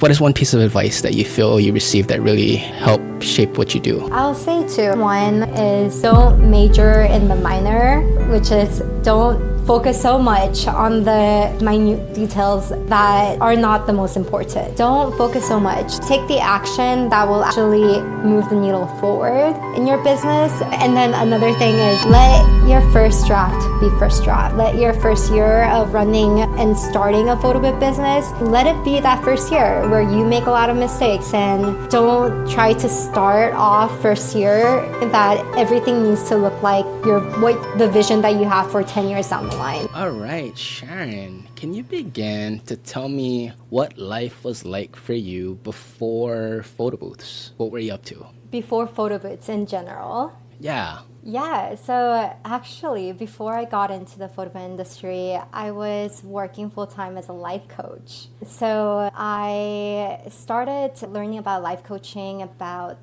What is one piece of advice that you feel you received that really helped shape what you do? I'll say two. One is don't major in the minor, which is don't focus so much on the minute details that are not the most important. Don't focus so much. Take the action that will actually move the needle forward in your business. And then another thing is let your first draft be first draft. Let your first year of running and starting a Photobooth business, let it be that first year where you make a lot of mistakes, and don't try to start off first year that everything needs to look like the vision that you have for 10 years down the line. All right, Sharon, can you begin to tell me what life was like for you before Photobooths? What were you up to? Before Photobooths in general? Yeah, so actually, before I got into the photo industry, I was working full-time as a life coach. So I started learning about life coaching about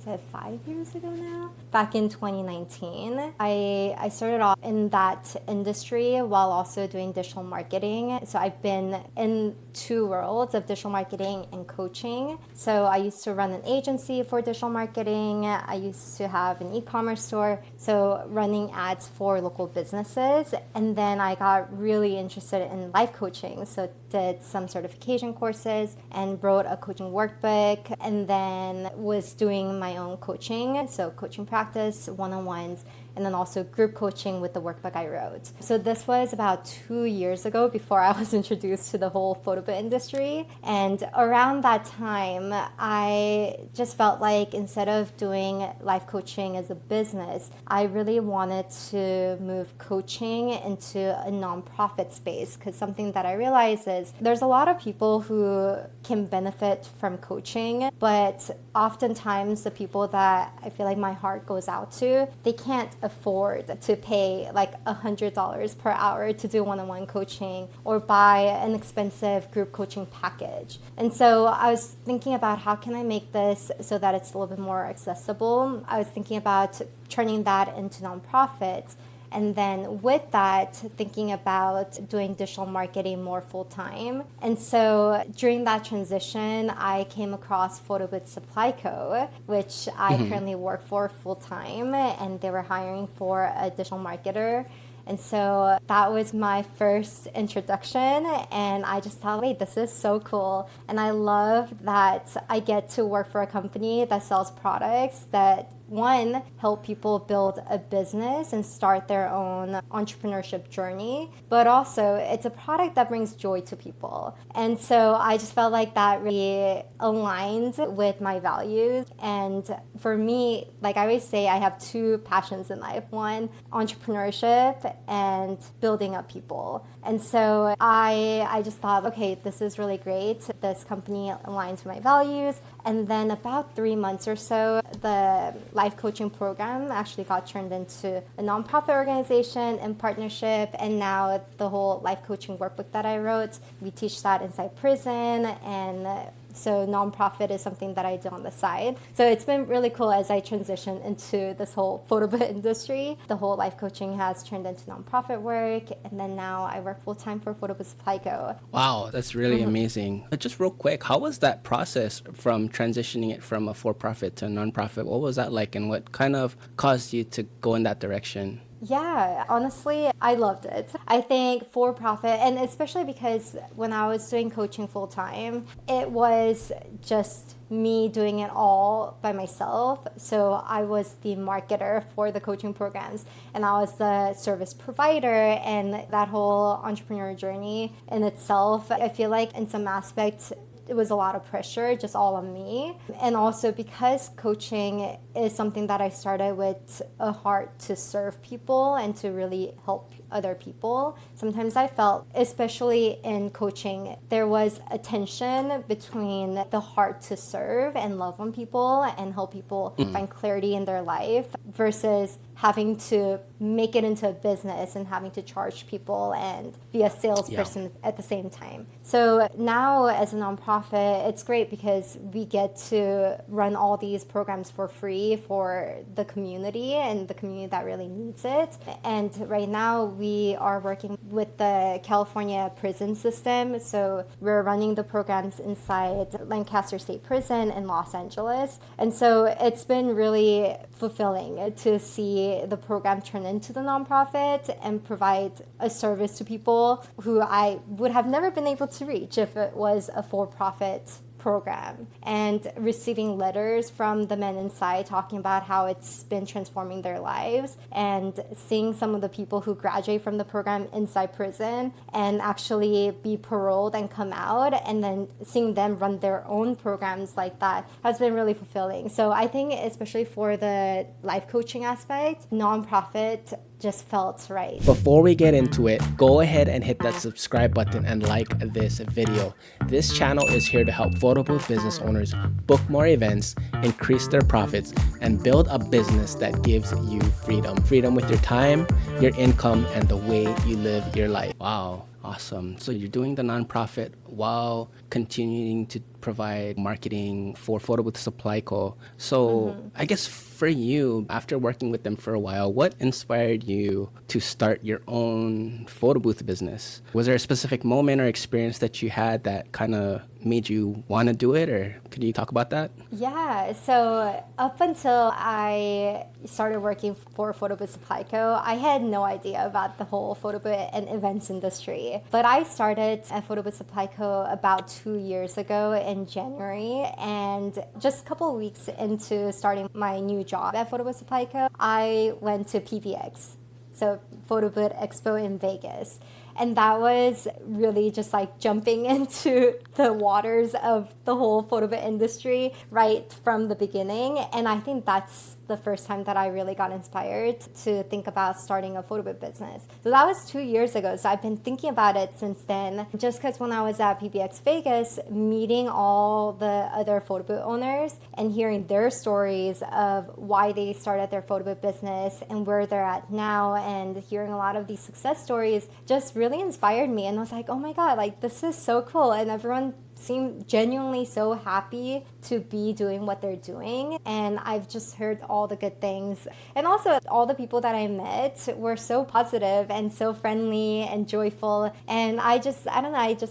5 years ago now. Back in 2019, I started off in that industry while also doing digital marketing. So I've been in two worlds of digital marketing and coaching. So I used to run an agency for digital marketing. I used to have an e-commerce store, so running ads for local businesses. And then I got really interested in life coaching. So did some certification courses and wrote a coaching workbook, and then was doing my own coaching, so coaching practice, one-on-ones, and then also group coaching with the workbook I wrote. So this was about 2 years ago before I was introduced to the whole Photobooth industry. And around that time, I just felt like instead of doing life coaching as a business, I really wanted to move coaching into a nonprofit space, because something that I realized is there's a lot of people who can benefit from coaching, but oftentimes the people that I feel like my heart goes out to, they can't afford to pay like $100 per hour to do one-on-one coaching or buy an expensive group coaching package. And so I was thinking about how can I make this so that it's a little bit more accessible. I was thinking about turning that into nonprofits. And then with that, thinking about doing digital marketing more full-time. And so during that transition, I came across Photobooth Supply Co., which I currently work for full-time, and they were hiring for a digital marketer. And so that was my first introduction, and I just thought, wait, this is so cool. And I love that I get to work for a company that sells products that, one, help people build a business and start their own entrepreneurship journey, but also it's a product that brings joy to people. And so I just felt like that really aligned with my values. And for me, like I always say, I have two passions in life. One, entrepreneurship, and building up people. And so I just thought, okay, this is really great. This company aligns with my values. And then about 3 months or so, the life coaching program actually got turned into a nonprofit organization in partnership. And now the whole life coaching workbook that I wrote, we teach that inside prison, and so nonprofit is something that I do on the side. So it's been really cool as I transition into this whole Photobooth industry. The whole life coaching has turned into nonprofit work, and then now I work full-time for Photobooth Supply Co. Wow, that's really amazing. But just real quick, how was that process from transitioning it from a for-profit to a nonprofit? What was that like, and what kind of caused you to go in that direction? Yeah, honestly, I loved it. I think for-profit, and especially because when I was doing coaching full-time, it was just me doing it all by myself. So I was the marketer for the coaching programs, and I was the service provider, and that whole entrepreneur journey in itself, I feel like in some aspects, it was a lot of pressure just all on me. And also because coaching is something that I started with a heart to serve people and to really help other people, sometimes I felt, especially in coaching, there was a tension between the heart to serve and love on people and help people find clarity in their life versus having to make it into a business and having to charge people and be a salesperson at the same time. So now as a nonprofit, it's great because we get to run all these programs for free for the community and the community that really needs it. And right now we are working with the California prison system. So we're running the programs inside Lancaster State Prison in Los Angeles. And so it's been really fulfilling to see the program turn into the nonprofit and provide a service to people who I would have never been able to reach if it was a for-profit program, and receiving letters from the men inside talking about how it's been transforming their lives, and seeing some of the people who graduate from the program inside prison and actually be paroled and come out, and then seeing them run their own programs like that has been really fulfilling. So I think especially for the life coaching aspect, nonprofit just felt right. Before we get into it, go ahead and hit that subscribe button and like this video. This channel is here to help photo booth business owners book more events, increase their profits, and build a business that gives you freedom. Freedom with your time, your income, and the way you live your life. Wow. Awesome. So you're doing the nonprofit while continuing to provide marketing for Photobooth Supply Co. So I guess for you, after working with them for a while, what inspired you to start your own photo booth business? Was there a specific moment or experience that you had that kind of made you want to do it, or could you talk about that? Yeah, so up until I started working for Photobooth Supply Co., I had no idea about the whole photo booth and events industry. But I started at Photobooth Supply Co. about 2 years ago in January, and just a couple of weeks into starting my new job at Photobooth Supply Co., I went to PBX, so Photo Booth Expo in Vegas. And that was really just like jumping into the waters of the whole photo booth industry right from the beginning. And I think that's the first time that I really got inspired to think about starting a photo booth business. So that was 2 years ago. So I've been thinking about it since then, just because when I was at PBX Vegas, meeting all the other photo booth owners and hearing their stories of why they started their photo booth business and where they're at now, and hearing a lot of these success stories just really inspired me. And I was like, oh my God, like this is so cool. And everyone seemed genuinely so happy to be doing what they're doing. And I've just heard all the good things. And also all the people that I met were so positive and so friendly and joyful. And I just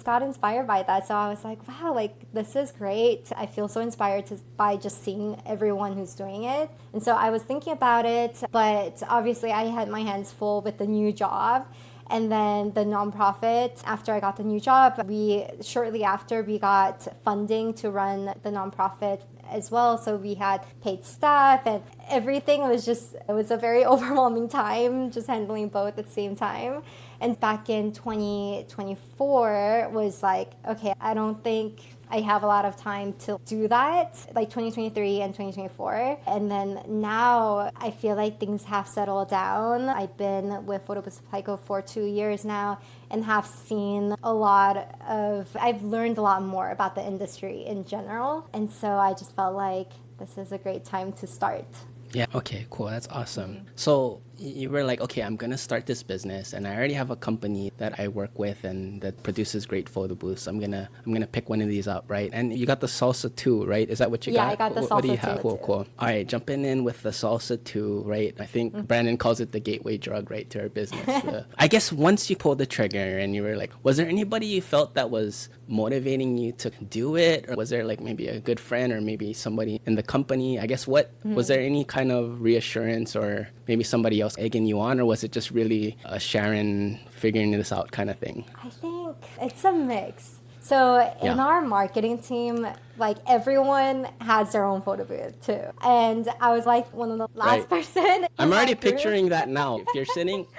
got inspired by that. So I was like, wow, like this is great. I feel so inspired by just seeing everyone who's doing it. And so I was thinking about it, but obviously I had my hands full with the new job. And then the nonprofit, after I got the new job, shortly after we got funding to run the nonprofit as well. So we had paid staff and everything it was a very overwhelming time, just handling both at the same time. And back in 2024 was like, okay, I don't think I have a lot of time to do that, like 2023 and 2024. And then now I feel like things have settled down. I've been with Photobooth Supply Co. for 2 years now and have seen I've learned a lot more about the industry in general. And so I just felt like this is a great time to start. Yeah. Okay, cool. That's awesome. So you were like, okay, I'm going to start this business, and I already have a company that I work with and that produces great photo booths. I'm going to pick one of these up, right? And you got the salsa too, right? Is that what you got? Yeah, I got the salsa What do you have? too. Cool. All right, jumping in with the salsa too, right? I think Brandon calls it the gateway drug, right, to our business. I guess once you pulled the trigger and you were like, was there anybody you felt that was motivating you to do it? Or was there like maybe a good friend or maybe somebody in the company? I guess was there any kind of reassurance or maybe somebody else egging you on, or was it just really a Sharon figuring this out kind of thing? I think it's a mix. So in our marketing team, like everyone has their own photo booth too. And I was like one of the last person. I'm already picturing that now. If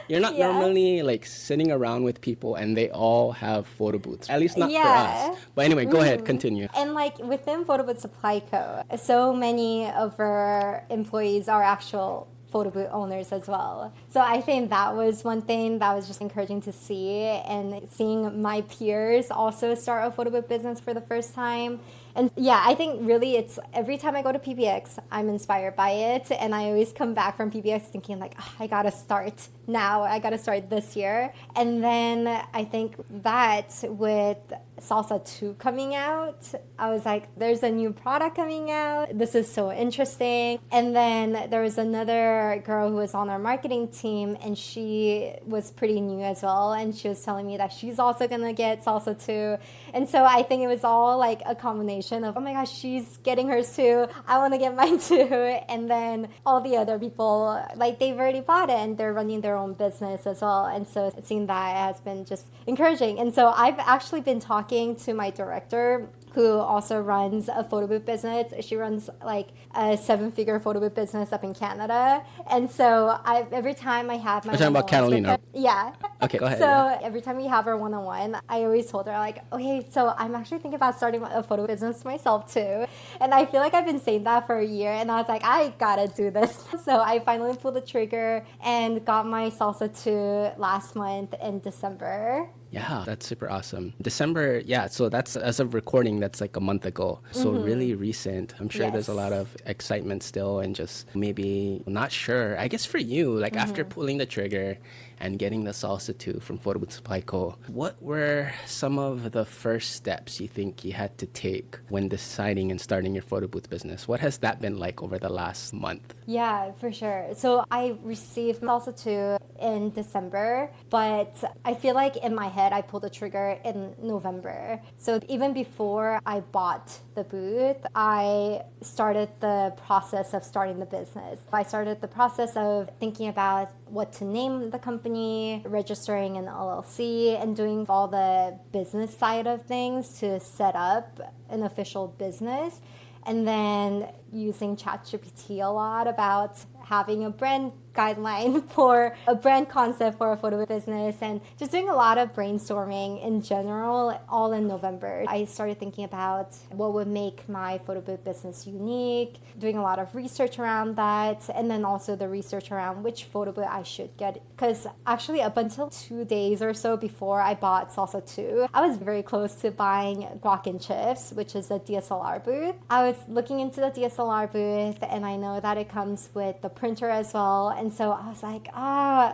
you're not normally like sitting around with people and they all have photo booths, at least not for us. But anyway, go ahead, continue. And like within Photobooth Supply Co., so many of our employees are actual photo booth owners as well. So I think that was one thing that was just encouraging to see, and seeing my peers also start a photo booth business for the first time. And yeah, I think really it's every time I go to PBX, I'm inspired by it. And I always come back from PBX thinking like, "Oh, I gotta start now. I gotta start this year." And then I think that with Salsa 2 coming out, I was like, there's a new product coming out. This is so interesting. And then there was another girl who was on our marketing team, and she was pretty new as well. And she was telling me that she's also going to get Salsa 2. And so I think it was all like a combination of, oh my gosh, she's getting hers too. I want to get mine too. And then all the other people, like they've already bought it and they're running their own business as well. And so seeing that has been just encouraging. And so I've actually been talking to my director, who also runs a photo booth business. She runs like a 7-figure photo booth business up in Canada. And so every time I have my... We're talking about Catalina. Yeah. Okay, go ahead. So every time we have our one-on-one, I always told her like, okay, so I'm actually thinking about starting a photo business myself too. And I feel like I've been saying that for a year, and I was like, I gotta do this. So I finally pulled the trigger and got my Salsa 2 last month in December. Yeah, that's super awesome. December, yeah, so that's, as of recording, that's like a month ago. So really recent. I'm sure there's a lot of excitement still and just maybe not sure. I guess for you, like after pulling the trigger and getting the Salsa 2 from Photobooth Supply Co., what were some of the first steps you think you had to take when deciding and starting your photo booth business? What has that been like over the last month? Yeah, for sure. So I received Salsa 2 in December, but I feel like in my head, I pulled the trigger in November. So even before I bought the booth, I started the process of starting the business. I started the process of thinking about what to name the company, registering an LLC, and doing all the business side of things to set up an official business. And then using ChatGPT a lot about having a brand guideline for a brand concept for a photo business, and just doing a lot of brainstorming in general, all in November. I started thinking about what would make my photo booth business unique, doing a lot of research around that, and then also the research around which photo booth I should get. Because actually up until 2 days or so before I bought Salsa 2, I was very close to buying Guac and Chips, which is a DSLR booth. I was looking into the DSLR booth, and I know that it comes with the printer as well. And so I was like,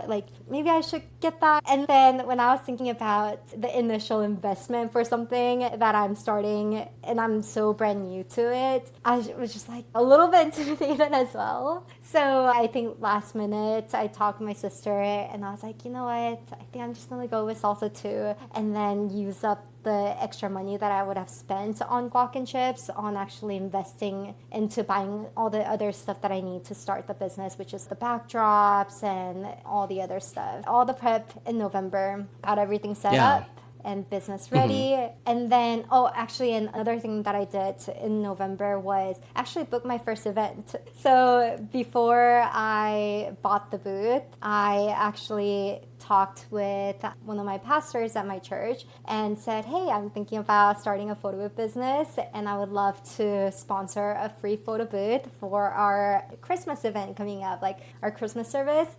like maybe I should get that. And then when I was thinking about the initial investment for something that I'm starting and I'm so brand new to it, I was just like a little bit intimidated as well. So I think last minute I talked to my sister and I was like, you know what? I think I'm just going to go with Salsa 2 and then use up the extra money that I would have spent on Guac and Chips on actually investing into buying all the other stuff that I need to start the business, which is the backdrops and all the other stuff. All the prep in November, got everything set up and business ready. And then, actually another thing that I did in November was actually book my first event. So before I bought the booth, I actually talked with one of my pastors at my church and said, hey, I'm thinking about starting a photo booth business and I would love to sponsor a free photo booth for our Christmas event coming up, like our Christmas service.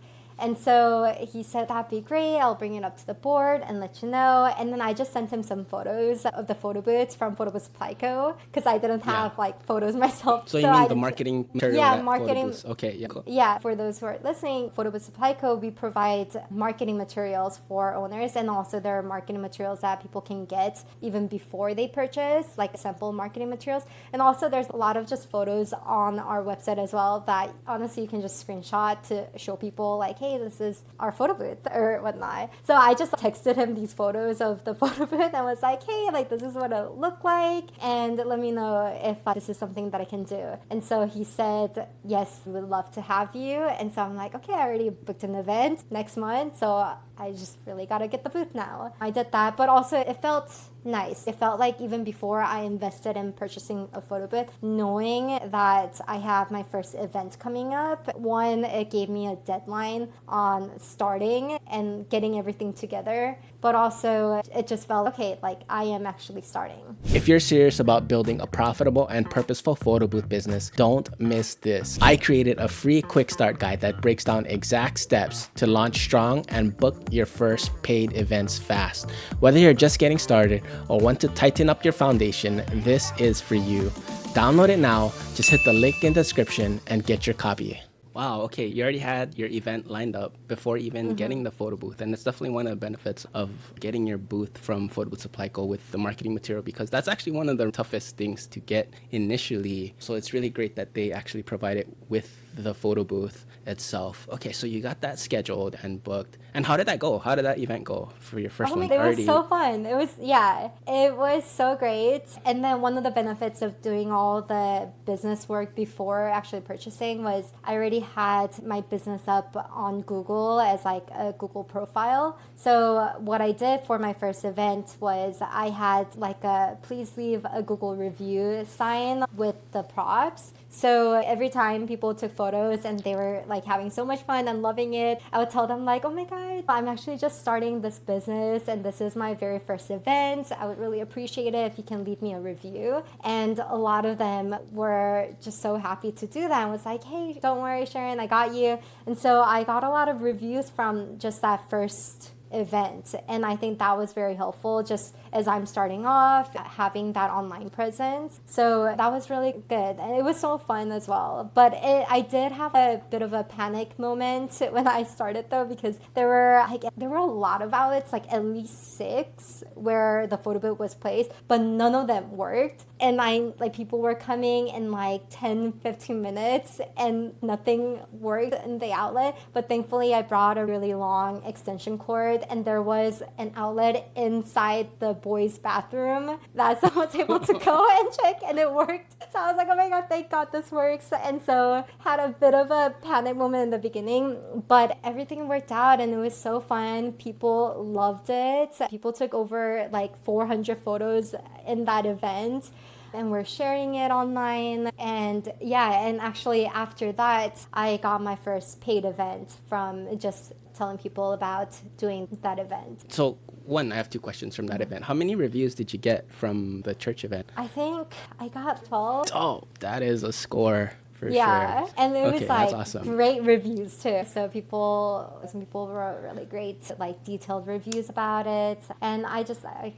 And so he said, that'd be great. I'll bring it up to the board and let you know. And then I just sent him some photos of the photo booths from Photobooth Supply Co. because I didn't have like photos myself. So you mean the marketing material? Yeah, marketing. Okay, yeah, cool. Yeah, for those who are listening, Photobooth Supply Co. we provide marketing materials for owners, and also there are marketing materials that people can get even before they purchase, like sample marketing materials. And also there's a lot of just photos on our website as well that honestly you can just screenshot to show people like, hey, this is our photo booth or whatnot. So I just texted him these photos of the photo booth and was like, hey, like this is what it looked like and let me know if this is something that I can do. And so he said, yes, we would love to have you. And so I'm like, okay, I already booked an event next month, so I just really got to get the booth now. I did that, but also it felt nice. It felt like even before I invested in purchasing a photo booth, knowing that I have my first event coming up, one, it gave me a deadline on starting and getting everything together, but also it just felt, okay, like I am actually starting. If you're serious about building a profitable and purposeful photo booth business, don't miss this. I created a free quick start guide that breaks down exact steps to launch strong and book your first paid events fast. Whether you're just getting started or want to tighten up your foundation, this is for you. Download it now. Just hit the link in the description and get your copy. Wow, okay, you already had your event lined up before even getting the photo booth. And it's definitely one of the benefits of getting your booth from Photobooth Supply Co. with the marketing material, because that's actually one of the toughest things to get initially. So it's really great that they actually provide it with the photo booth itself. Okay, so you got that scheduled and booked. And how did that go? How did that event go for your first one? It was so fun. It was so great. And then one of the benefits of doing all the business work before actually purchasing was I already had my business up on Google as like a Google profile. So what I did for my first event was I had like a please leave a Google review sign with the props. So every time people took photos and they were like having so much fun and loving it, I would tell them like, oh my God, I'm actually just starting this business and this is my very first event. I would really appreciate it if you can leave me a review. And a lot of them were just so happy to do that and was like, hey, don't worry, Sharon, I got you. And so I got a lot of reviews from just that first event, and I think that was very helpful just as I'm starting off, having that online presence. So that was really good, and it was so fun as well. But I did have a bit of a panic moment when I started though, because there were a lot of outlets, like at least 6 where the photo booth was placed, but none of them worked. And people were coming in like 10-15 minutes and nothing worked in the outlet. But thankfully I brought a really long extension cord, and there was an outlet inside the boys' bathroom that someone was able to go and check, and it worked. So I was like, oh my God, thank God this works. And so had a bit of a panic moment in the beginning, but everything worked out and it was so fun. People loved it. People took over like 400 photos in that event, and we're sharing it online. And and actually after that, I got my first paid event from just telling people about doing that event. So I have 2 questions from that event. How many reviews did you get from the church event? I think I got 12. Oh, that is a score. For sure. And it was like awesome. Great reviews too. So some people wrote really great, like detailed reviews about it. And I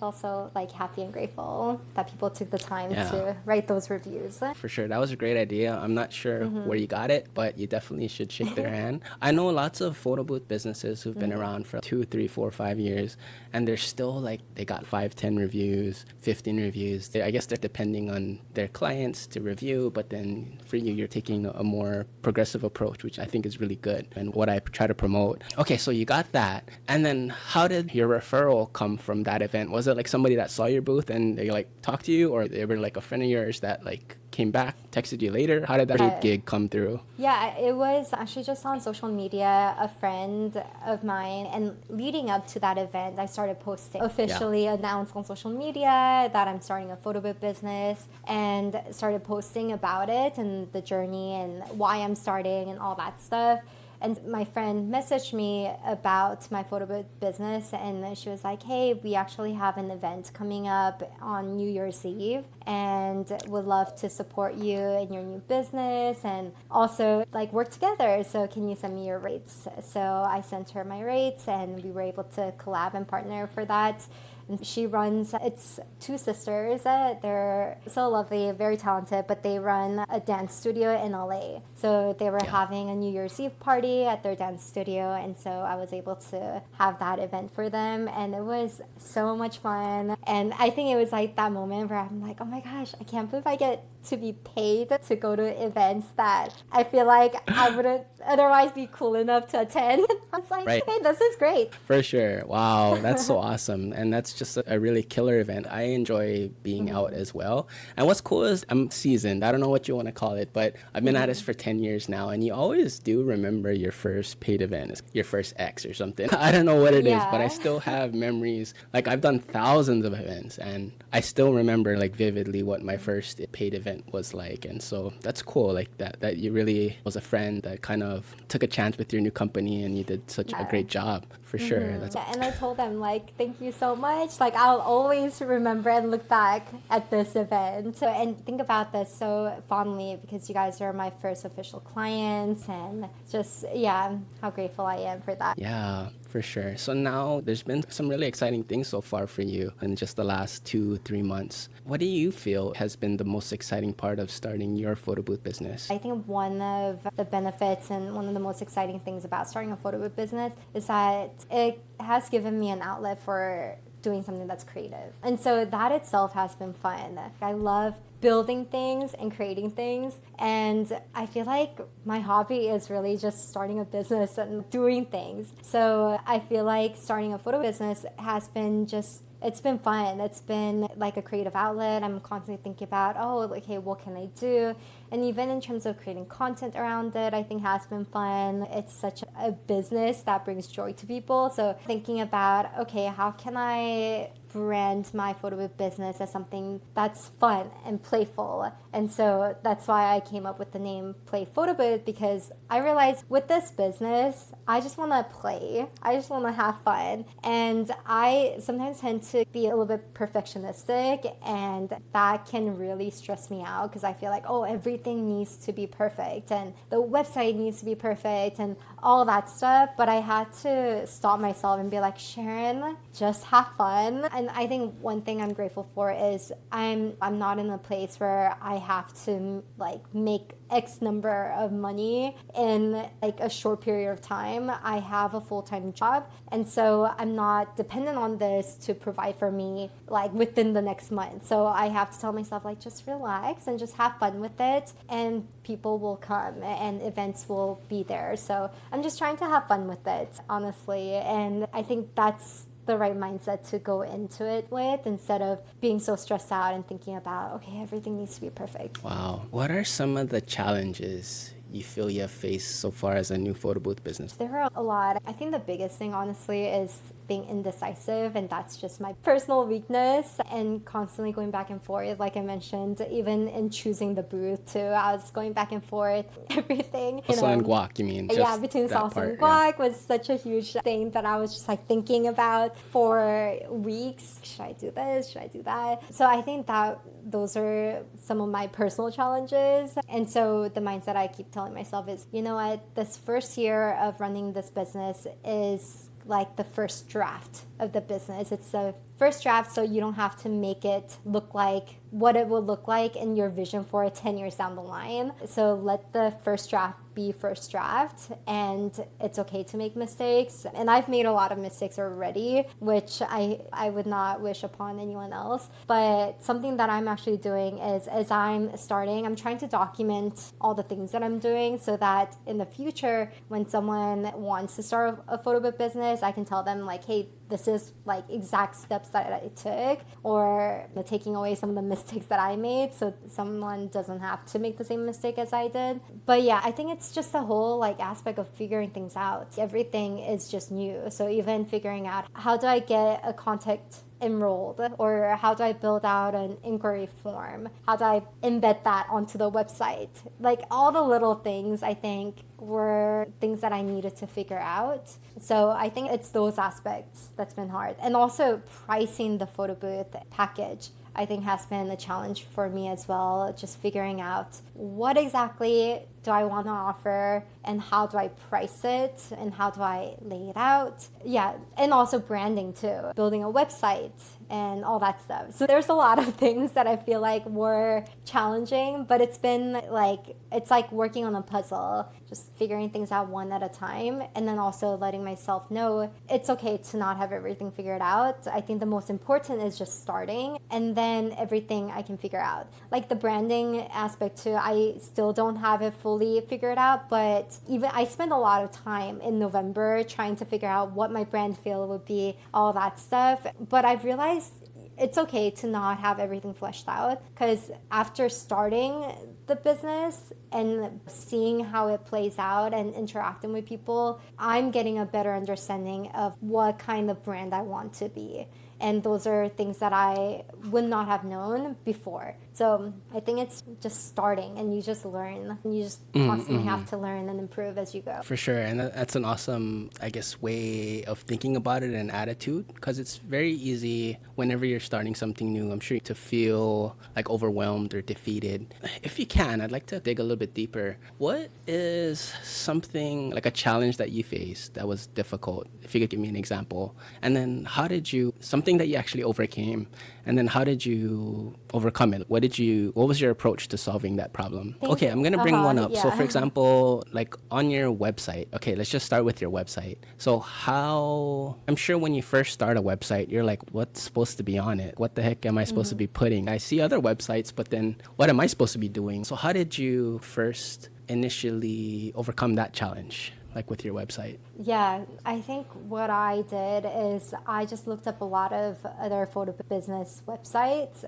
felt so like happy and grateful that people took the time to write those reviews. For sure. That was a great idea. I'm not sure where you got it, but you definitely should shake their hand. I know lots of photo booth businesses who've been around for 2, 3, 4, 5 years, and they're still like, they got 5, 10 reviews, 15 reviews. I guess they're depending on their clients to review, but then for you're taking a more progressive approach, which I think is really good and what I try to promote. Okay, so you got that. And then how did your referral come from that event? Was it like somebody that saw your booth and they like talked to you, or they were like a friend of yours that like came back, texted you later? How did that gig come through? Yeah, it was actually just on social media, a friend of mine. And leading up to that event, I started posting, officially announced on social media that I'm starting a photo booth business, and started posting about it and the journey and why I'm starting and all that stuff. And my friend messaged me about my photo booth business, and she was like, hey, we actually have an event coming up on New Year's Eve and would love to support you in your new business and also like work together. So can you send me your rates? So I sent her my rates, and we were able to collab and partner for that. And she runs, it's 2 sisters. They're so lovely, very talented, but they run a dance studio in LA. So they were having a New Year's Eve party at their dance studio. And so I was able to have that event for them. And it was so much fun. And I think it was like that moment where I'm like, oh my gosh, I can't believe I get to be paid to go to events that I feel like I wouldn't otherwise be cool enough to attend. I was like, hey, this is great. For sure. Wow, that's so awesome. And that's just a really killer event. I enjoy being out as well. And what's cool is I'm seasoned. I don't know what you want to call it, but I've been at this for 10 years now. And you always do remember your first paid event, your first X or something. I don't know what it is, but I still have memories. Like I've done thousands of events, and I still remember like vividly what my first paid event was like. And so that's cool, like that you really was a friend that kind of took a chance with your new company, and you did such a great job. For sure. And I told them like, thank you so much. much. Like, I'll always remember and look back at this event and think about this so fondly because you guys are my first official clients, and just, yeah, how grateful I am for that. Yeah, for sure. So now there's been some really exciting things so far for you in just the last 2-3 months. What do you feel has been the most exciting part of starting your photo booth business? I think one of the benefits and one of the most exciting things about starting a photo booth business is that it has given me an outlet for doing something that's creative. And so that itself has been fun. I love building things and creating things. And I feel like my hobby is really just starting a business and doing things. So I feel like starting a photo business has been it's been fun. It's been like a creative outlet. I'm constantly thinking about, okay, what can I do? And even in terms of creating content around it, I think has been fun. It's such a business that brings joy to people. So thinking about, okay, how can I brand my photo booth business as something that's fun and playful? And so that's why I came up with the name Play Photo Booth, because I realized with this business, I just want to play. I just want to have fun. And I sometimes tend to be a little bit perfectionistic, and that can really stress me out because I feel like, everything needs to be perfect and the website needs to be perfect and all that stuff. But I had to stop myself and be like, Sharon, just have fun. And I think one thing I'm grateful for is I'm not in a place where I have to like make X number of money in like a short period of time. I have a full-time job, and so I'm not dependent on this to provide for me like within the next month. So I have to tell myself, like, just relax and just have fun with it, and people will come and events will be there. So I'm just trying to have fun with it, honestly. And I think that's the right mindset to go into it with, instead of being so stressed out and thinking about, okay, everything needs to be perfect. Wow. What are some of the challenges you feel you have faced so far as a new photo booth business? There are a lot. I think the biggest thing, honestly, is being indecisive, and that's just my personal weakness, and constantly going back and forth. Like I mentioned, even in choosing the booth too, I was going back and forth, everything. Salsa and guac, you mean? Yeah, between salsa and guac was such a huge thing that I was just like thinking about for weeks. Should I do this? Should I do that? So I think that those are some of my personal challenges. And so the mindset I keep telling myself is, you know what, this first year of running this business is like the first draft of the business. It's the first draft, so you don't have to make it look like what it will look like in your vision for 10 years down the line. So let the first draft be first draft, and it's okay to make mistakes. And I've made a lot of mistakes already, which I would not wish upon anyone else. But something that I'm actually doing is, as I'm starting, I'm trying to document all the things that I'm doing so that in the future, when someone wants to start a photo booth business, I can tell them like, hey, this is like exact steps that I took, or taking away some of the mistakes that I made so someone doesn't have to make the same mistake as I did. But yeah, I think it's just the whole like aspect of figuring things out. Everything is just new. So even figuring out, how do I get a contact enrolled, or how do I build out an inquiry form? How do I embed that onto the website? Like all the little things, I think, were things that I needed to figure out. So I think it's those aspects that's been hard. And also pricing the photo booth package, I think, has been a challenge for me as well. Just figuring out what exactly do I want to offer, and how do I price it, and how do I lay it out? Yeah, and also branding too, building a website and all that stuff. So there's a lot of things that I feel like were challenging, but it's like working on a puzzle, just figuring things out one at a time, and then also letting myself know it's okay to not have everything figured out. I think the most important is just starting, and then everything I can figure out. Like the branding aspect too, I still don't have it fully figured out, but even I spent a lot of time in November trying to figure out what my brand feel would be, all that stuff. But I've realized it's okay to not have everything fleshed out, because after starting the business and seeing how it plays out and interacting with people, I'm getting a better understanding of what kind of brand I want to be. And those are things that I would not have known before. So I think it's just starting, and you just learn. You just constantly have to learn and improve as you go. For sure. And that's an awesome, I guess, way of thinking about it and attitude, because it's very easy whenever you're starting something new, I'm sure, to feel like overwhelmed or defeated. If you can, I'd like to dig a little bit deeper. What is something like a challenge that you faced that was difficult? If you could give me an example. And then something that you actually overcame, and then how did you overcome it? What was your approach to solving that problem? Okay, I'm going to bring one up. Yeah. So for example, like on your website, okay, let's just start with your website. So I'm sure when you first start a website, you're like, what's supposed to be on it? What the heck am I supposed to be putting? I see other websites, but then what am I supposed to be doing? So how did you first initially overcome that challenge, like with your website? Yeah, I think what I did is I just looked up a lot of other photo business websites,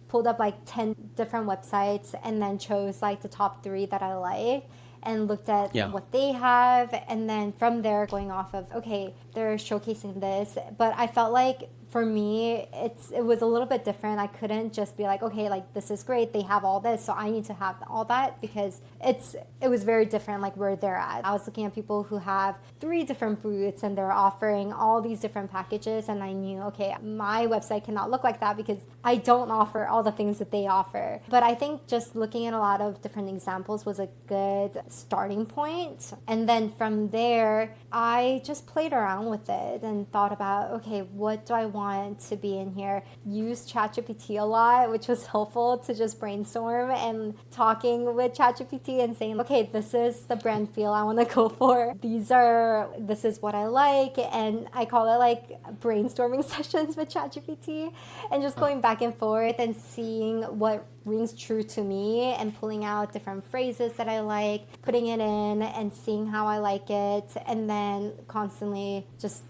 pulled up like 10 different websites, and then chose like the top 3 that I like and looked at what they have. And then from there, going off of, okay, they're showcasing this, but I felt like for me, it was a little bit different. I couldn't just be like, okay, like this is great, they have all this, so I need to have all that, because it was very different, like where they're at. I was looking at people who have 3 different booths and they're offering all these different packages, and I knew, okay, my website cannot look like that because I don't offer all the things that they offer. But I think just looking at a lot of different examples was a good starting point. And then from there, I just played around with it and thought about, okay, what do I want to be in here? Use ChatGPT a lot, which was helpful to just brainstorm, and talking with ChatGPT and saying, okay, this is the brand feel I want to go for. This is what I like. And I call it like brainstorming sessions with ChatGPT, and just going back and forth and seeing what rings true to me and pulling out different phrases that I like, putting it in and seeing how I like it, and then constantly just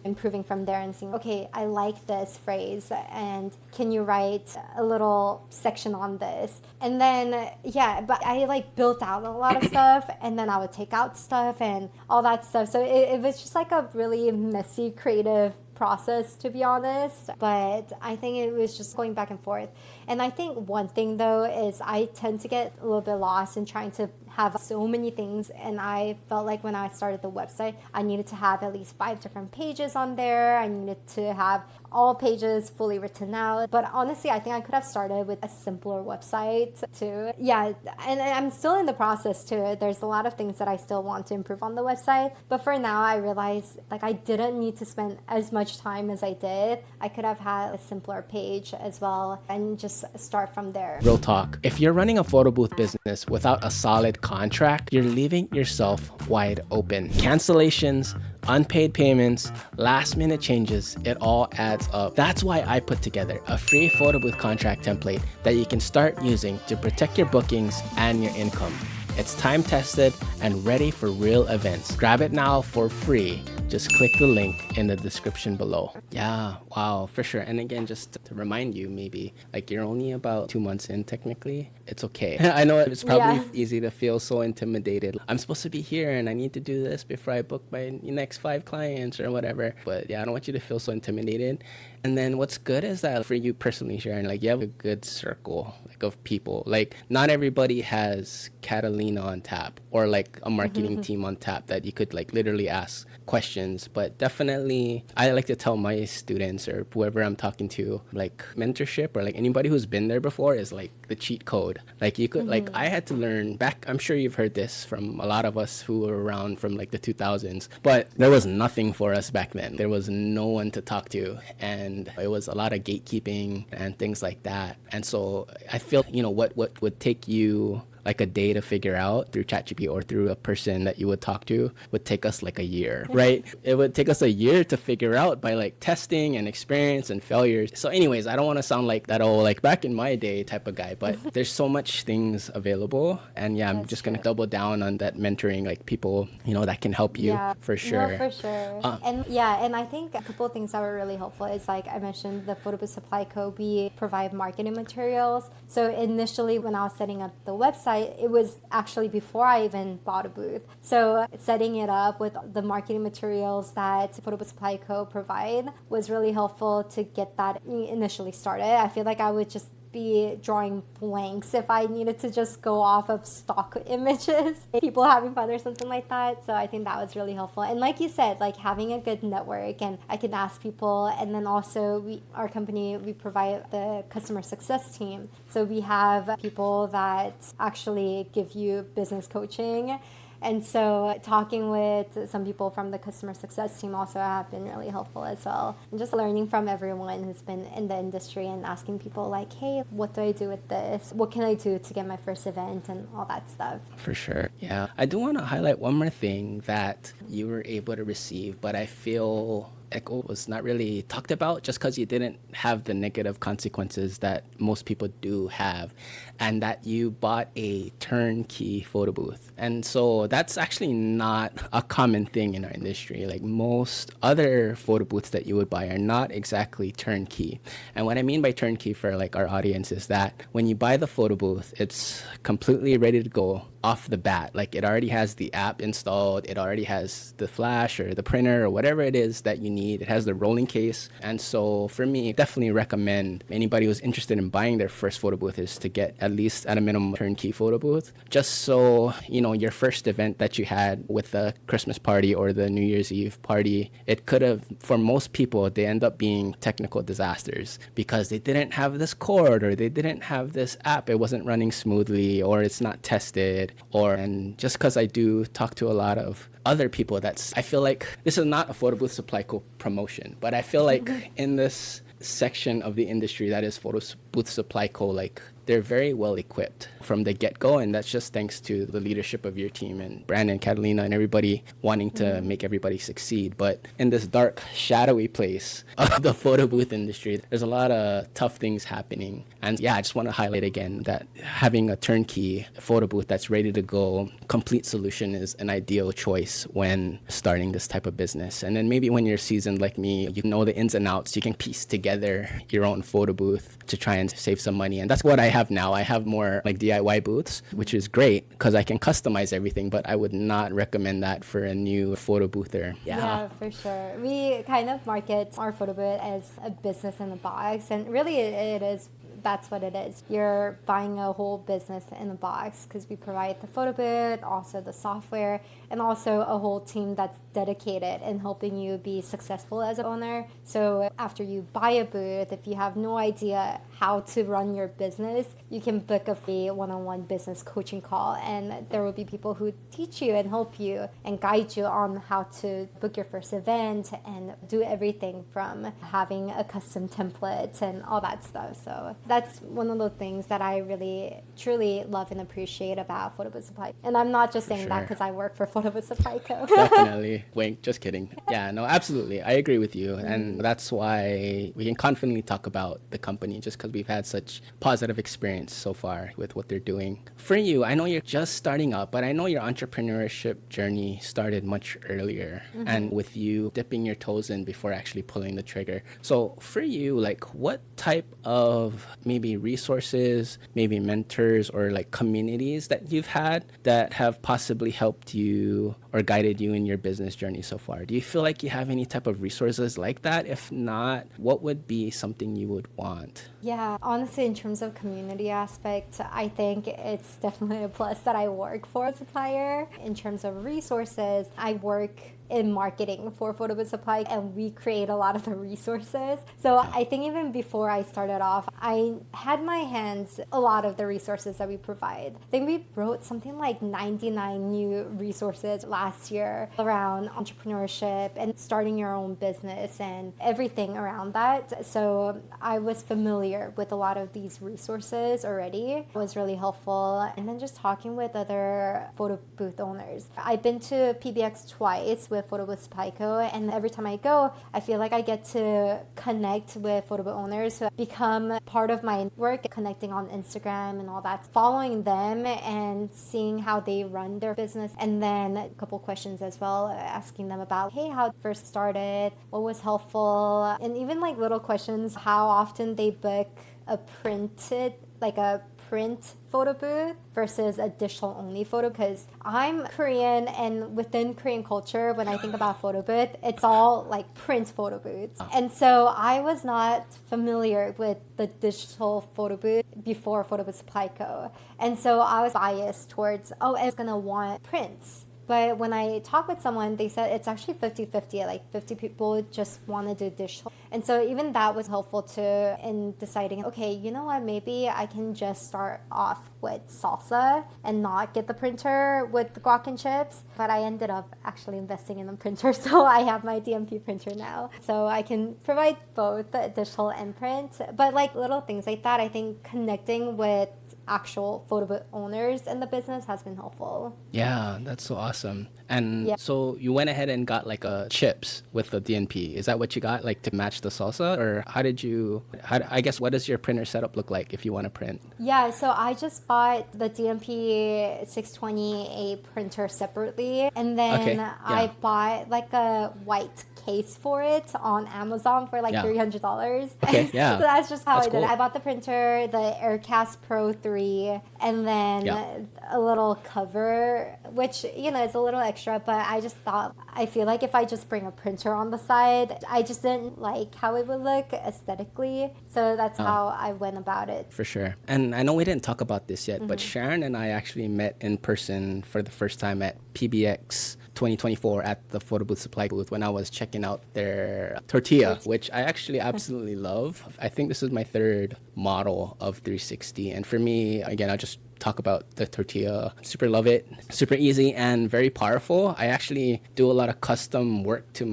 improving from there and saying, okay, I like this phrase, and can you write a little section on this? And then, but I like built out a lot of stuff, and then I would take out stuff and all that stuff. So it was just like a really messy, creative process, to be honest. But I think it was just going back and forth. And I think one thing though is I tend to get a little bit lost in trying to have so many things, and I felt like when I started the website, I needed to have at least 5 different pages on there. I needed to have all pages fully written out. But honestly, I think I could have started with a simpler website too. Yeah, and I'm still in the process too. There's a lot of things that I still want to improve on the website. But for now, I realized like I didn't need to spend as much time as I did. I could have had a simpler page as well and just start from there. Real talk. If you're running a photo booth business without a solid contract, you're leaving yourself wide open. Cancellations, unpaid payments, last minute changes, it all adds up. That's why I put together a free photo booth contract template that you can start using to protect your bookings and your income. It's time tested and ready for real events. Grab it now for free. Just click the link in the description below. Yeah, wow, for sure. And again, just to remind you, maybe like you're only about 2 months in technically. It's okay. I know it's probably easy to feel so intimidated. I'm supposed to be here and I need to do this before I book my next 5 clients or whatever. But yeah, I don't want you to feel so intimidated. And then what's good is that for you personally, Sharon, like you have a good circle like of people. Like not everybody has Catalina on tap or like a marketing team on tap that you could like literally ask questions. But definitely I like to tell my students or whoever I'm talking to, like mentorship or like anybody who's been there before is like the cheat code. Like you could like I had to learn back. I'm sure you've heard this from a lot of us who were around from like the 2000s, but there was nothing for us back then. There was no one to talk to, and it was a lot of gatekeeping and things like that. And so I feel, you know, what would take you like a day to figure out through ChatGPT or through a person that you would talk to would take us like a year, right? It would take us a year to figure out by like testing and experience and failures. So anyways, I don't want to sound like that old, like back in my day type of guy, but there's so much things available. And yeah, I'm just going to double down on that mentoring, like people, you know, that can help you for sure. No, for sure. And I think a couple of things that were really helpful is like I mentioned the Photobooth Supply Co. We provide marketing materials. So initially when I was setting up the website, it was actually before I even bought a booth. So setting it up with the marketing materials that Photobooth Supply Co. provide was really helpful to get that initially started. I feel like I would just be drawing blanks if I needed to just go off of stock images, people having fun or something like that. So I think that was really helpful. And like you said, like having a good network, and I can ask people. And then also our company, we provide the customer success team. So we have people that actually give you business coaching. And so talking with some people from the customer success team also have been really helpful as well. And just learning from everyone who's been in the industry and asking people like, hey, what do I do with this? What can I do to get my first event and all that stuff? For sure. Yeah. I do want to highlight one more thing that you were able to receive, but I feel Echo was not really talked about just because you didn't have the negative consequences that most people do have, and that you bought a turnkey photo booth. And so that's actually not a common thing in our industry. Like most other photo booths that you would buy are not exactly turnkey. And what I mean by turnkey for like our audience is that when you buy the photo booth, it's completely ready to go off the bat. Like it already has the app installed, it already has the flash or the printer or whatever it is that you need. It has the rolling case. And so for me, definitely recommend anybody who's interested in buying their first photo booth is to get at least at a minimum turnkey photo booth, just so your first event that you had with the Christmas party or the New Year's Eve party, it could have, for most people, they end up being technical disasters because they didn't have this cord or they didn't have this app, it wasn't running smoothly, or it's not tested. And just because I do talk to a lot of other people, I feel like this is not a Photo Booth Supply Co. promotion, but I feel like in this section of the industry that is Photo Booth Supply Co., like they're very well equipped from the get-go, and that's just thanks to the leadership of your team and Brandon, Catalina, and everybody wanting to make everybody succeed. But in this dark, shadowy place of the photo booth industry, there's a lot of tough things happening. And yeah, I just want to highlight again that having a turnkey photo booth that's ready to go, complete solution is an ideal choice when starting this type of business. And then maybe when you're seasoned like me, you know the ins and outs, you can piece together your own photo booth to try and save some money. And that's what I have now. I have more like DIY booths, which is great because I can customize everything, but I would not recommend that for a new photo boother. Yeah, for sure. We kind of market our photo booth as a business in a box, and really it is. That's what it is. You're buying a whole business in a box because we provide the photo booth, also the software, and also a whole team that's dedicated in helping you be successful as an owner. So after you buy a booth, if you have no idea how to run your business, you can book a free one-on-one business coaching call, and there will be people who teach you and help you and guide you on how to book your first event and do everything from having a custom template and all that stuff. So that's one of the things that I really, truly love and appreciate about Photobooth Supply. And I'm not just saying that because I work for Photobooth Supply Co. Definitely. Wink, just kidding. Yeah, no, absolutely. I agree with you. And that's why we can confidently talk about the company, just because we've had such positive experience so far with what they're doing. For you, I know you're just starting up, but I know your entrepreneurship journey started much earlier, and with you dipping your toes in before actually pulling the trigger. So for you, like what type of maybe resources, maybe mentors, or like communities that you've had that have possibly helped you or guided you in your business journey so far? Do you feel like you have any type of resources like that? If not, what would be something you would want? Yeah, honestly, in terms of community aspect, I think it's definitely a plus that I work for a supplier. In terms of resources, I work in marketing for Photobooth Supply, and we create a lot of the resources. So I think even before I started off, I had my hands a lot of the resources that we provide. I think we wrote something like 99 new resources last year around entrepreneurship and starting your own business and everything around that. So I was familiar with a lot of these resources already. It was really helpful. And then just talking with other photo booth owners. I've been to PBX twice with Photobooth Supply Co., and every time I go, I feel like I get to connect with photo booth owners who become part of my work, connecting on Instagram and all that, following them and seeing how they run their business, and then a couple questions as well, asking them about, hey, how it first started, what was helpful, and even like little questions, how often they book a print photo booth versus a digital only photo, because I'm Korean, and within Korean culture, when I think about photo booth, it's all like print photo booths. And so I was not familiar with the digital photo booth before Photobooth Supply Co. And so I was biased towards, oh, it's gonna want prints. But when I talked with someone, they said it's actually 50-50, like 50 people just want to do digital. And so even that was helpful too in deciding, okay, you know what, maybe I can just start off with salsa and not get the printer with the guac and chips. But I ended up actually investing in a printer, so I have my DMP printer now. So I can provide both digital and print. But like little things like that, I think connecting with actual photo booth owners in the business has been helpful. Yeah, that's so awesome. And so you went ahead and got like a chips with the DNP. Is that what you got, like to match the salsa? Or I guess, what does your printer setup look like if you want to print? Yeah, so I just bought the DMP 620A printer separately. And then I bought like a white case for it on Amazon for like $300. Okay, yeah. So that's just how That's I did cool. it. I bought the printer, the Aircast Pro 3, and then a little cover, which, you know, is a little extra, but I just thought, I feel like if I just bring a printer on the side, I just didn't like how it would look aesthetically. So that's how I went about it. For sure. And I know we didn't talk about this yet, but Sharon and I actually met in person for the first time at PBX 2024 at the Photobooth Supply booth when I was checking out their tortilla, which I actually absolutely love. I think this is my third model of 360. And for me, again, I'll just talk about the tortilla. Super love it. Super easy and very powerful. I actually do a lot of custom work to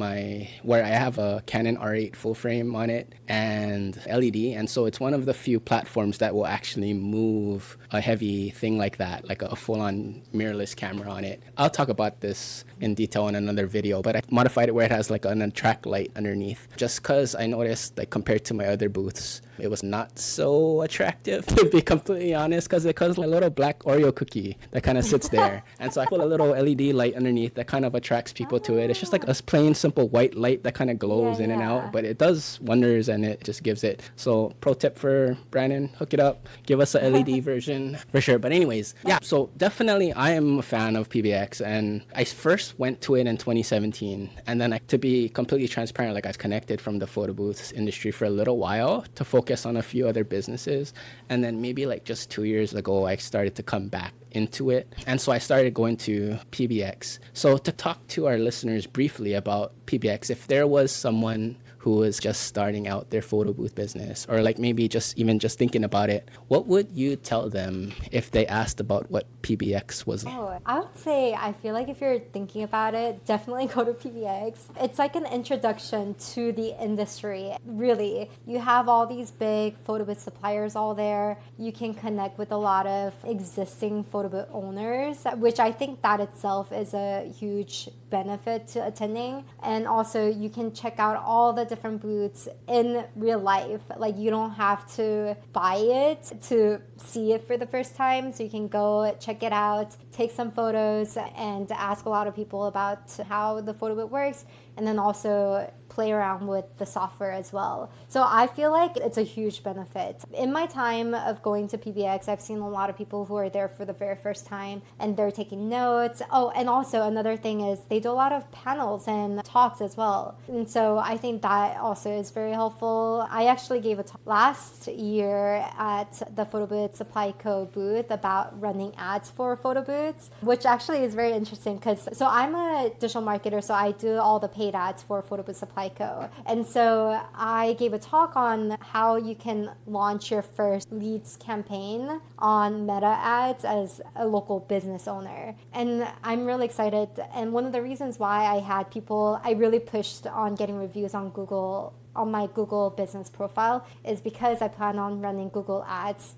where I have a Canon R8 full frame on it and LED. And so it's one of the few platforms that will actually move a heavy thing like that, like a full-on mirrorless camera on it. I'll talk about this in detail in another video, but I modified it where it has like an attract light underneath, just because I noticed, like, compared to my other booths, it was not so attractive, to be completely honest, because it comes like a little black Oreo cookie that kind of sits there. And so I put a little LED light underneath that kind of attracts people to it. It's just like a plain simple white light that kind of glows in and out, but it does wonders and it just gives it. So pro tip for Brandon, hook it up, give us a LED version for sure. But anyways, yeah, so definitely I am a fan of PBX, and I first went to it in 2017. And then to be completely transparent, like I was connected from the photo booths industry for a little while to focus on a few other businesses. And then maybe like just 2 years ago, I started to come back into it. And so I started going to PBX. So to talk to our listeners briefly about PBX, if there was someone who was just starting out their photo booth business, or like maybe just thinking about it, what would you tell them if they asked about what PBX was? Oh, I would say, I feel like if you're thinking about it, definitely go to PBX. It's like an introduction to the industry. Really, you have all these big photo booth suppliers all there. You can connect with a lot of existing photo booth owners, which I think that itself is a huge benefit to attending. And also you can check out all the different booths in real life. Like, you don't have to buy it to see it for the first time. So you can go check it out, take some photos, and ask a lot of people about how the photo booth works, and then also play around with the software as well. So I feel like it's a huge benefit. In my time of going to PBX, I've seen a lot of people who are there for the very first time and they're taking notes. Oh, and also another thing is they do a lot of panels and talks as well. And so I think that also is very helpful. I actually gave a talk last year at the Photobooth Supply Co. booth about running ads for photo booths, which actually is very interesting because I'm a digital marketer, so I do all the paid ads for Photobooth Supply Co. And so I gave a talk on how you can launch your first leads campaign on Meta ads as a local business owner. And I'm really excited. And one of the reasons why I really pushed on getting reviews on Google, on my Google business profile, is because I plan on running Google ads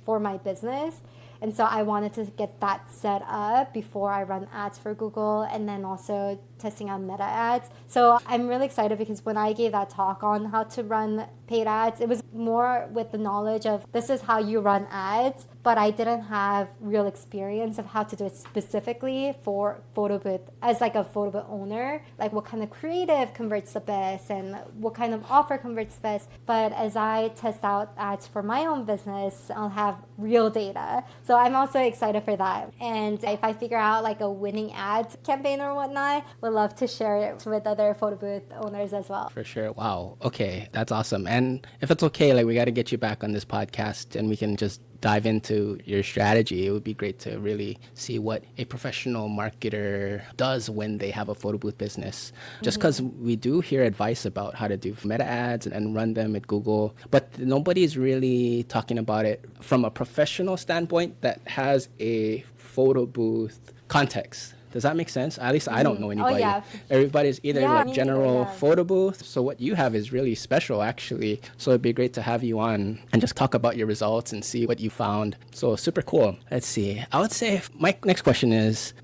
for my business. And so I wanted to get that set up before I run ads for Google, and then also testing out Meta ads. So I'm really excited because when I gave that talk on how to run paid ads. It was more with the knowledge of this is how you run ads, but I didn't have real experience of how to do it specifically for photo booth as like a photo booth owner, like what kind of creative converts the best and what kind of offer converts the best. But as I test out ads for my own business, I'll have real data. So I'm also excited for that. And if I figure out like a winning ad campaign or whatnot, would love to share it with other photo booth owners as well. For sure. Wow. Okay. That's awesome. And if it's okay, like we got to get you back on this podcast and we can just dive into your strategy. It would be great to really see what a professional marketer does when they have a photo booth business. Just because we do hear advice about how to do meta ads and run them at Google, but nobody's really talking about it from a professional standpoint that has a photo booth context. Does that make sense? At least I don't know anybody. Oh, yeah. Everybody's either like me general neither, yeah. photo booth. So what you have is really special, actually. So it'd be great to have you on and just talk about your results and see what you found. So super cool. Let's see. I would say my next question is,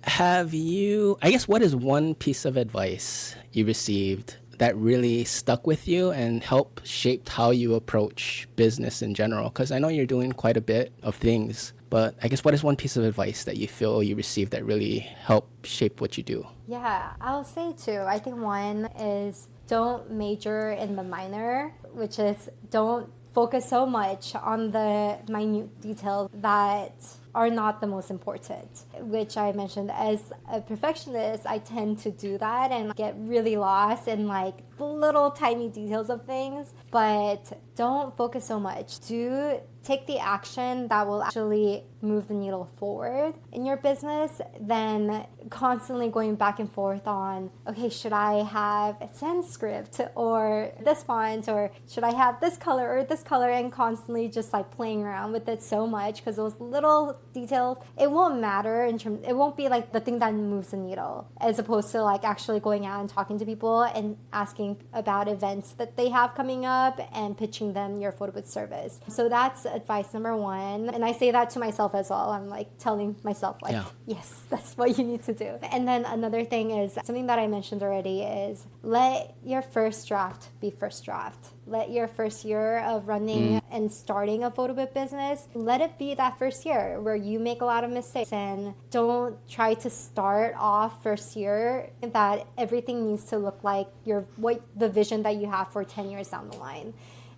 what is one piece of advice you received that really stuck with you and helped shape how you approach business in general? Because I know you're doing quite a bit of things. But I guess what is one piece of advice that you feel you received that really helped shape what you do? Yeah, I'll say two. I think one is don't major in the minor, which is don't focus so much on the minute details that are not the most important, which I mentioned as a perfectionist, I tend to do that and get really lost in like little tiny details of things, but don't focus so much. Do take the action that will actually move the needle forward in your business than constantly going back and forth on, okay, should I have a sans script or this font, or should I have this color or this color, and constantly just like playing around with it so much, because those little details, it won't matter it won't be like the thing that moves the needle, as opposed to like actually going out and talking to people and asking about events that they have coming up and pitching them your photo booth service. So that's advice number one. And I say that to myself as well. I'm like telling myself like, yes, that's what you need to do. And then another thing is something that I mentioned already is let your first draft be first draft. Let your first year of running and starting a photo booth business, let it be that first year where you make a lot of mistakes, and don't try to start off first year that everything needs to look like the vision that you have for 10 years down the line.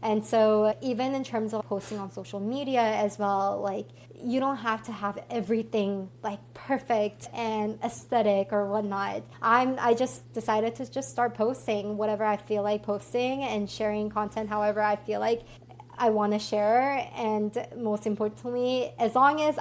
And so even in terms of posting on social media as well, like you don't have to have everything like perfect and aesthetic or whatnot. I just decided to just start posting whatever I feel like posting and sharing content however I feel like I want to share. And most importantly, as long as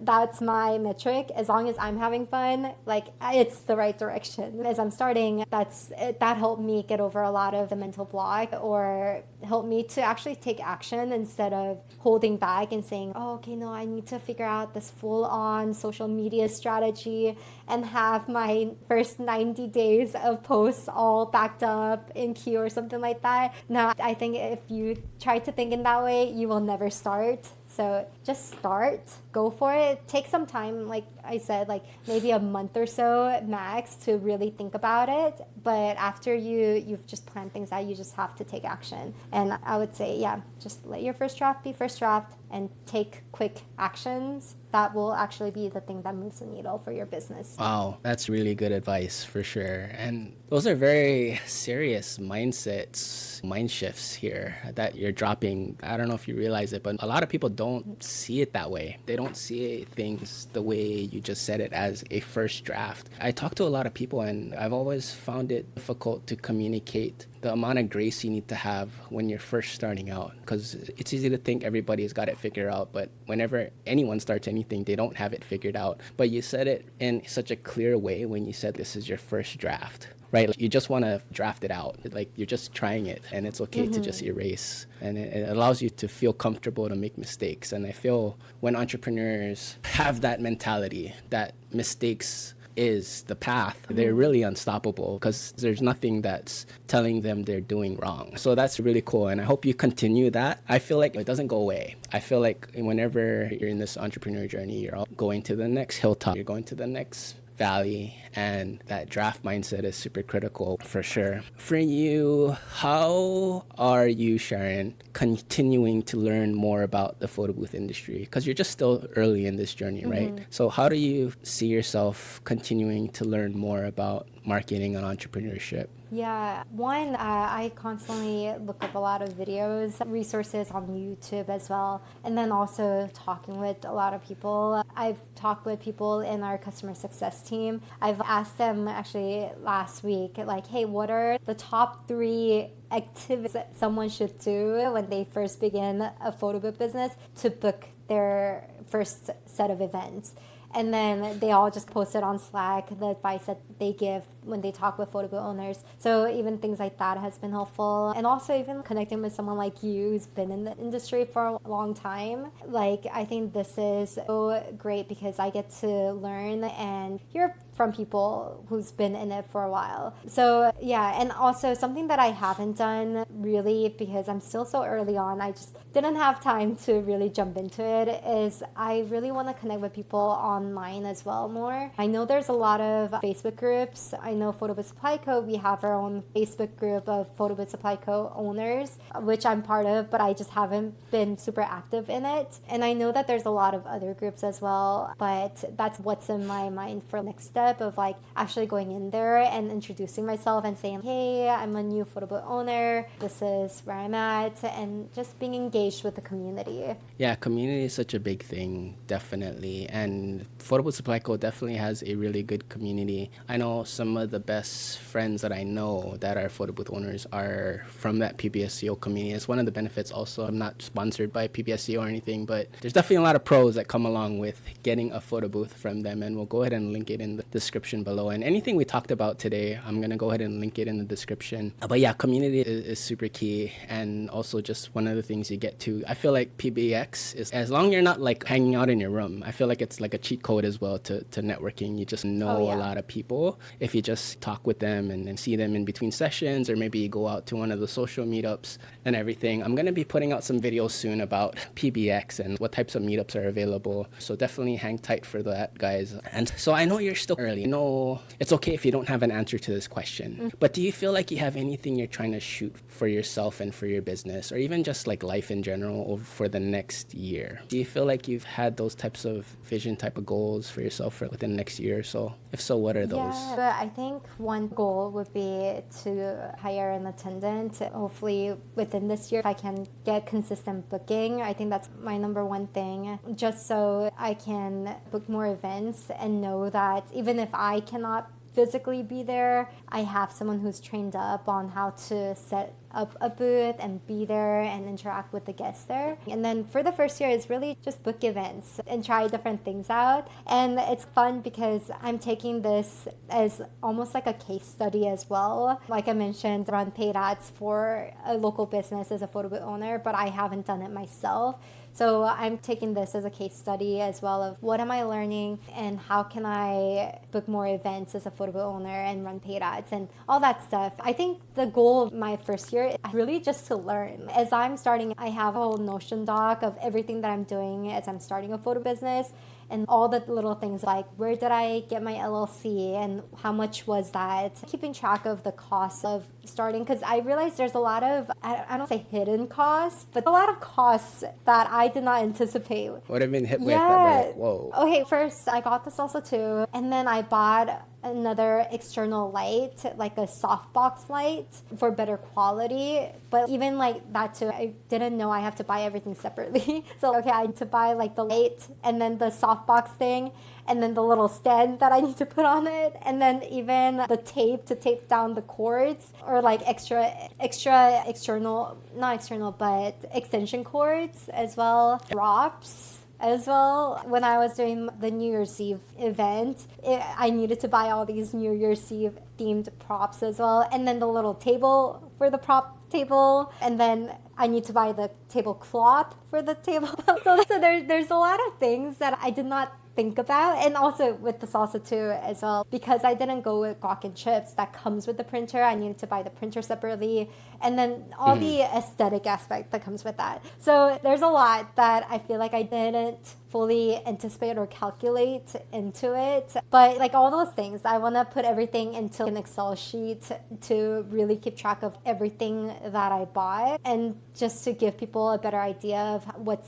that's my metric, as long as I'm having fun, like it's the right direction. As I'm starting, that helped me get over a lot of the mental block, or helped me to actually take action instead of holding back and saying, oh, okay, no, I need to figure out this full-on social media strategy and have my first 90 days of posts all backed up in queue or something like that. No, I think if you try to think in that way, you will never start. So just start, go for it. Take some time, like I said, like maybe a month or so max to really think about it. But after you've just planned things out, you just have to take action. And I would say, just let your first draft be first draft and take quick actions. That will actually be the thing that moves the needle for your business. Wow, that's really good advice for sure. And those are very serious mind shifts here that you're dropping. I don't know if you realize it, but a lot of people don't see it that way. They don't see things the way you just said it, as a first draft. I talk to a lot of people, and I've always found it difficult to communicate the amount of grace you need to have when you're first starting out, because it's easy to think everybody's got it figured out, but whenever anyone starts anything, they don't have it figured out. But you said it in such a clear way when you said this is your first draft, right? Like you just want to draft it out, like you're just trying it, and it's okay to just erase, and it allows you to feel comfortable to make mistakes. And I feel when entrepreneurs have that mentality that mistakes is the path, they're really unstoppable, because there's nothing that's telling them they're doing wrong. So that's really cool, and I hope you continue that. I feel like it doesn't go away. I feel like whenever you're in this entrepreneur journey, you're going to the next hilltop, you're going to the next valley, and that draft mindset is super critical for sure. For you, how are you, Sharon, continuing to learn more about the photo booth industry? Because you're just still early in this journey, right? So how do you see yourself continuing to learn more about marketing and entrepreneurship? Yeah, one, I constantly look up a lot of videos, resources on YouTube as well, and then also talking with a lot of people. I've talked with people in our customer success team. I've asked them actually last week, like, hey, what are the top 3 activities that someone should do when they first begin a photo booth business to book their first set of events? And then they all just posted on Slack the advice that they give when they talk with photo booth owners. So even things like that has been helpful. And also even connecting with someone like you who's been in the industry for a long time. Like, I think this is so great because I get to learn and hear from people who's been in it for a while. So yeah, and also something that I haven't done really because I'm still so early on, I just didn't have time to really jump into it, is I really want to connect with people online as well more. I know there's a lot of Facebook groups. I know Photobooth Supply Co. We have our own Facebook group of Photobooth Supply Co. owners, which I'm part of, but I just haven't been super active in it. And I know that there's a lot of other groups as well, but that's what's in my mind for next step of like actually going in there and introducing myself and saying, hey, I'm a new photo booth owner. This is where I'm at, and just being engaged with the community. Yeah, community is such a big thing, definitely. And Photobooth Supply Co. definitely has a really good community. I know some of the best friends that I know that are photo booth owners are from that PBS-CEO community. It's one of the benefits also. I'm not sponsored by PBS-CEO or anything, but there's definitely a lot of pros that come along with getting a photo booth from them. And we'll go ahead and link it in the description below. And anything we talked about today, I'm going to go ahead and link it in the description. But yeah, community is super key. And also just one of the things you get to, I feel like PBX is, as long as you're not like hanging out in your room, I feel like it's like a cheat code as well to networking. You just know a lot of people if you just talk with them and see them in between sessions, or maybe you go out to one of the social meetups and everything. I'm going to be putting out some videos soon about PBX and what types of meetups are available. So definitely hang tight for that, guys. And so I know you're still early. I know it's okay if you don't have an answer to this question, but do you feel like you have anything you're trying to shoot for yourself and for your business, or even just like life in general for the next year? Do you feel like you've had those types of vision type of goals for yourself for within the next year or so? If so, what are those? Yeah, but I think one goal would be to hire an attendant. Hopefully within this year, if I can get consistent booking, I think that's my number one thing, just so I can book more events and know that even if I cannot physically be there, I have someone who's trained up on how to set up a booth and be there and interact with the guests there. And then for the first year, it's really just book events and try different things out. And it's fun because I'm taking this as almost like a case study as well. Like I mentioned, run paid ads for a local business as a photo booth owner, but I haven't done it myself. So I'm taking this as a case study as well of what am I learning and how can I book more events as a photo booth owner and run paid ads and all that stuff. I think the goal of my first year is really just to learn. As I'm starting, I have a whole Notion doc of everything that I'm doing as I'm starting a photo business, and all the little things like where did I get my LLC and how much was that? Keeping track of the costs of starting, because I realized there's a lot of, I don't say hidden costs, but a lot of costs that I did not anticipate. What have been hit with? Like, whoa. Okay, first I got this also too, and then I bought another external light, like a softbox light for better quality. But even like that too, I didn't know I have to buy everything separately. So okay, I need to buy like the light and then the softbox thing and then the little stand that I need to put on it, and then even the tape to tape down the cords, or like extra external, not external, but extension cords as well, props as well. When I was doing the New Year's Eve event, I needed to buy all these New Year's Eve themed props as well, and then the little table for the prop table, and then I need to buy the tablecloth for the table. So there's a lot of things that I did not think about. And also with the salsa too as well, because I didn't go with guac and chips that comes with the printer. I needed to buy the printer separately, and then all the aesthetic aspect that comes with that. So there's a lot that I feel like I didn't fully anticipate or calculate into it. But like all those things, I want to put everything into an Excel sheet to really keep track of everything that I bought, and just to give people a better idea of what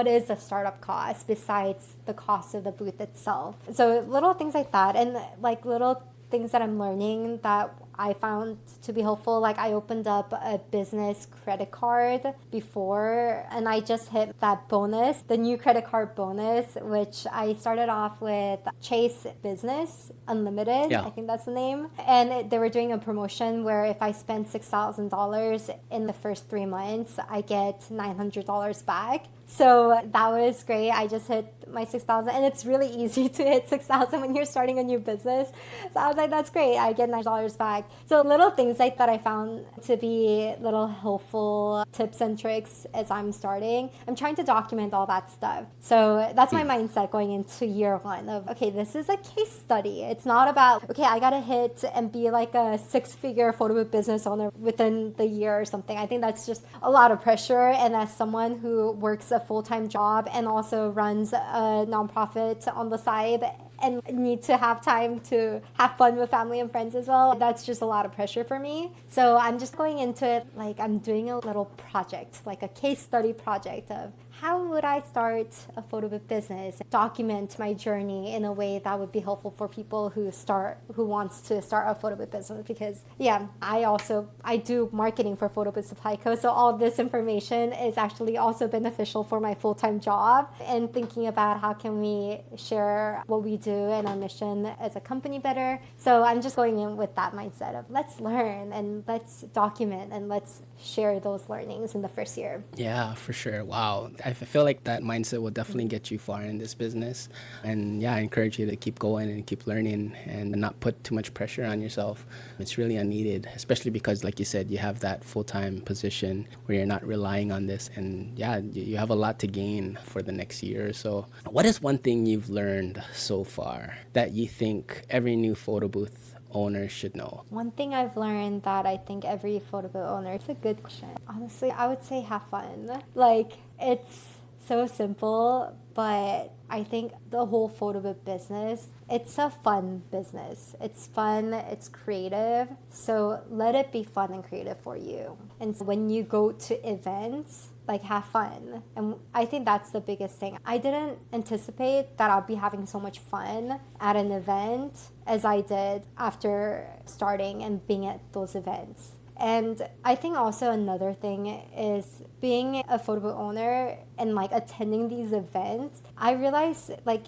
is the startup cost besides the cost of the booth itself. So little things like that, and like little things that I'm learning that I found to be helpful. Like I opened up a business credit card before, and I just hit that bonus, the new credit card bonus, which I started off with Chase Business Unlimited. I think that's the name. And they were doing a promotion where if I spend $6,000 in the first 3 months, I get $900 back. So that was great. I just hit my 6,000, and it's really easy to hit 6,000 when you're starting a new business. So I was like, that's great. I get $9 back. So little things like that I found to be little helpful tips and tricks as I'm starting. I'm trying to document all that stuff. So that's my mindset going into year one of, okay, this is a case study. It's not about, okay, I got to hit and be like a 6-figure photo booth business owner within the year or something. I think that's just a lot of pressure. And as someone who works a full-time job and also runs a nonprofit on the side and need to have time to have fun with family and friends as well, that's just a lot of pressure for me. So I'm just going into it like I'm doing a little project, like a case study project of how would I start a photo booth business, document my journey in a way that would be helpful for people who wants to start a photo booth business. Because I do marketing for Photo Booth Supply Co. So all this information is actually also beneficial for my full-time job, and thinking about how can we share what we do and our mission as a company better. So I'm just going in with that mindset of let's learn and let's document and let's share those learnings in the first year. Yeah, for sure. Wow. I feel like that mindset will definitely get you far in this business. And yeah, I encourage you to keep going and keep learning and not put too much pressure on yourself. It's really unneeded, especially because, like you said, you have that full-time position where you're not relying on this. And yeah, you have a lot to gain for the next year or so. What is one thing you've learned so far that you think every new photo booth owner should know? One thing I've learned that I think every photo booth owner, it's a good question. Honestly, I would say have fun. Like, it's so simple, but I think the whole photo booth business, it's a fun business. It's fun, it's creative. So let it be fun and creative for you. And so when you go to events, like have fun. And I think that's the biggest thing. I didn't anticipate that I'll be having so much fun at an event as I did after starting and being at those events. And I think also another thing is being a photo booth owner and like attending these events, I realized like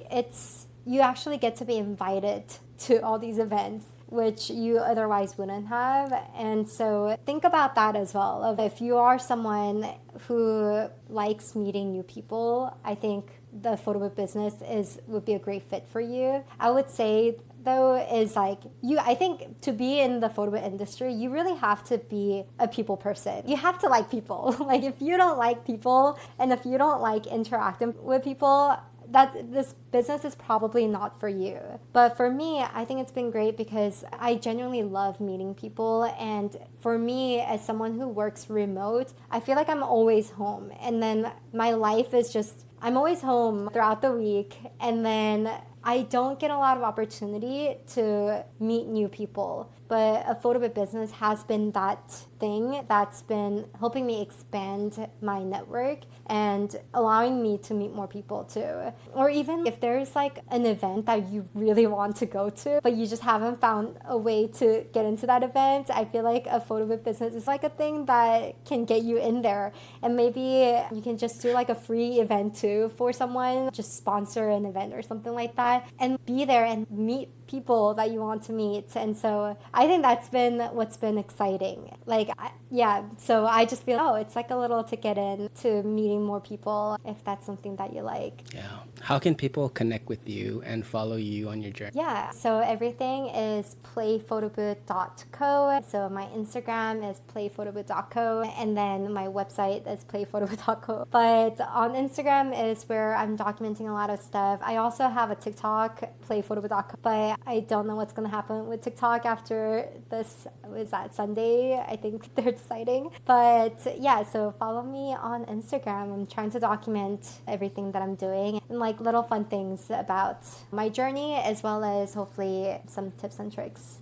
you actually get to be invited to all these events, which you otherwise wouldn't have. And so think about that as well. Of if you are someone who likes meeting new people, I think the photo booth business would be a great fit for you. I would say though is like I think to be in the photo booth industry, you really have to be a people person. You have to like people. Like if you don't like people and if you don't like interacting with people, that this business is probably not for you. But for me, I think it's been great because I genuinely love meeting people. And for me, as someone who works remote, I feel like I'm always home. And then my life is just, I'm always home throughout the week. And then I don't get a lot of opportunity to meet new people. But a photo booth business has been that thing that's been helping me expand my network and allowing me to meet more people too. Or even if there's like an event that you really want to go to, but you just haven't found a way to get into that event, I feel like a photo booth business is like a thing that can get you in there. And maybe you can just do like a free event too for someone, just sponsor an event or something like that, and be there and meet people that you want to meet. And so I think that's been what's been exciting. Like So I just feel, oh, it's like a little ticket in to meeting more people if that's something that you like. Yeah. How can people connect with you and follow you on your journey? Yeah, so everything is playphotobooth.co. So my Instagram is playphotobooth.co, and then my website is playphotobooth.co. But on Instagram is where I'm documenting a lot of stuff. I also have a TikTok, playphotobooth.co, but I don't know what's going to happen with TikTok after this, is that Sunday? I think they're deciding. But yeah, so follow me on Instagram. I'm trying to document everything that I'm doing and like little fun things about my journey, as well as hopefully some tips and tricks.